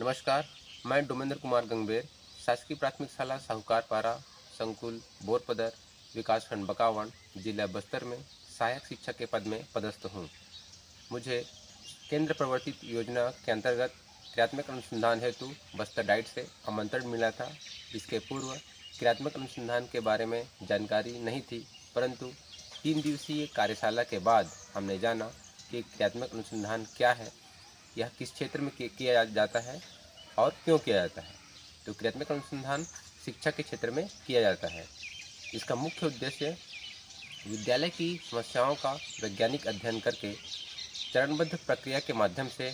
नमस्कार, मैं डोमेंद्र कुमार गंगबेर, शासकीय प्राथमिक शाला साहूकारपारा, संकुल बोरपदर, विकासखंड बकावंड, जिला बस्तर में सहायक शिक्षक के पद में पदस्थ हूँ। मुझे केंद्र प्रवर्तित योजना के अंतर्गत क्रियात्मक अनुसंधान हेतु बस्तर डाइट से आमंत्रण मिला था। इसके पूर्व क्रियात्मक अनुसंधान के बारे में जानकारी नहीं थी, परंतु 3 दिवसीय कार्यशाला के बाद हमने जाना कि क्रियात्मक अनुसंधान क्या है, यह किस क्षेत्र में किया जाता है और क्यों किया जाता है। तो क्रियात्मक अनुसंधान शिक्षा के क्षेत्र में किया जाता है। इसका मुख्य उद्देश्य विद्यालय की समस्याओं का वैज्ञानिक अध्ययन करके चरणबद्ध प्रक्रिया के माध्यम से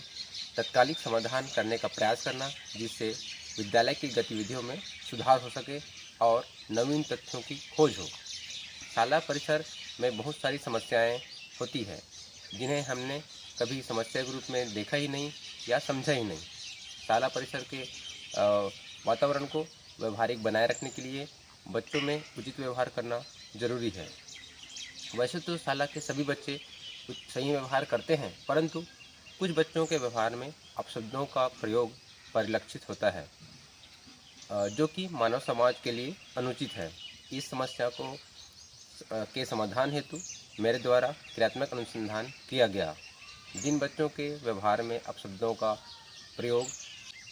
तत्कालिक समाधान करने का प्रयास करना, जिससे विद्यालय की गतिविधियों में सुधार हो सके और नवीन तथ्यों की खोज हो। शाला परिसर में बहुत सारी समस्याएं होती हैं, जिन्हें हमने कभी समस्या के रूप में देखा ही नहीं या समझा ही नहीं। शाला परिसर के वातावरण को व्यवहारिक बनाए रखने के लिए बच्चों में उचित व्यवहार करना जरूरी है। वैसे तो शाला के सभी बच्चे कुछ सही व्यवहार करते हैं, परंतु कुछ बच्चों के व्यवहार में अपशब्दों का प्रयोग परिलक्षित होता है, जो कि मानव समाज के लिए अनुचित है। इस समस्या के समाधान हेतु मेरे द्वारा क्रियात्मक अनुसंधान किया गया। जिन बच्चों के व्यवहार में अपशब्दों का प्रयोग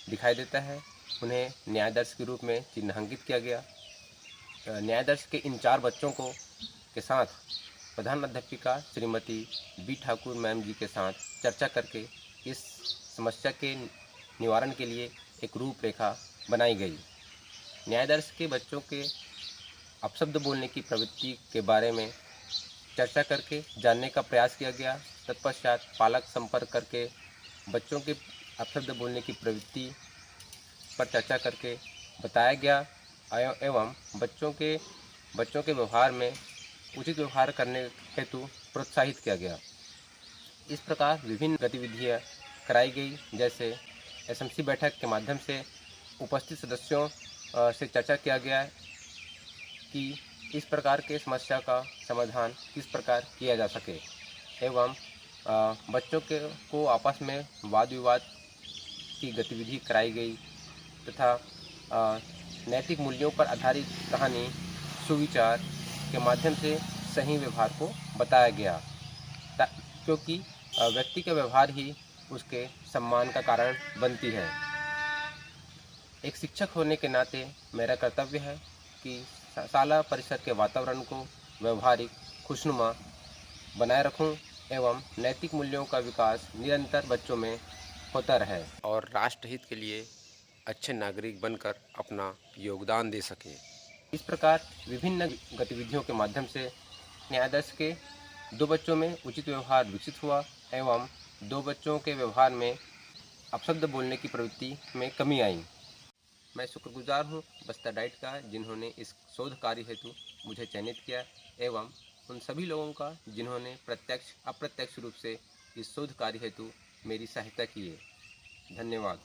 दिखाई देता है, उन्हें न्यायादर्श के रूप में चिन्हांकित किया गया। न्यायादर्श के इन 4 बच्चों के साथ प्रधान अध्यापिका श्रीमती बी ठाकुर मैम जी के साथ चर्चा करके इस समस्या के निवारण के लिए एक रूपरेखा बनाई गई। न्यायादर्श के बच्चों के अपशब्द बोलने की प्रवृत्ति के बारे में चर्चा करके जानने का प्रयास किया गया। तत्पश्चात पालक संपर्क करके बच्चों के अपशब्द बोलने की प्रवृत्ति पर चर्चा करके बताया गया एवं बच्चों के व्यवहार में उचित व्यवहार करने हेतु प्रोत्साहित किया गया। इस प्रकार विभिन्न गतिविधियां कराई गई, जैसे एसएमसी बैठक के माध्यम से उपस्थित सदस्यों से चर्चा किया गया कि इस प्रकार के समस्या का समाधान किस प्रकार किया जा सके एवं बच्चों को आपस में वाद विवाद की गतिविधि कराई गई तथा नैतिक मूल्यों पर आधारित कहानी सुविचार के माध्यम से सही व्यवहार को बताया गया, क्योंकि व्यक्ति का व्यवहार ही उसके सम्मान का कारण बनती है। एक शिक्षक होने के नाते मेरा कर्तव्य है कि शाला परिसर के वातावरण को व्यवहारिक खुशनुमा बनाए रखूं एवं नैतिक मूल्यों का विकास निरंतर बच्चों में होता रहे और राष्ट्रहित के लिए अच्छे नागरिक बनकर अपना योगदान दे सके। इस प्रकार विभिन्न गतिविधियों के माध्यम से न्यायादर्श के 2 बच्चों में उचित व्यवहार विकसित हुआ एवं 2 बच्चों के व्यवहार में अपशब्द बोलने की प्रवृत्ति में कमी आई। मैं शुक्रगुजार हूँ बस्तर डाइट का, जिन्होंने इस शोध कार्य हेतु मुझे चयनित किया एवं उन सभी लोगों का जिन्होंने प्रत्यक्ष अप्रत्यक्ष रूप से इस शोध कार्य हेतु मेरी सहायता की है। धन्यवाद।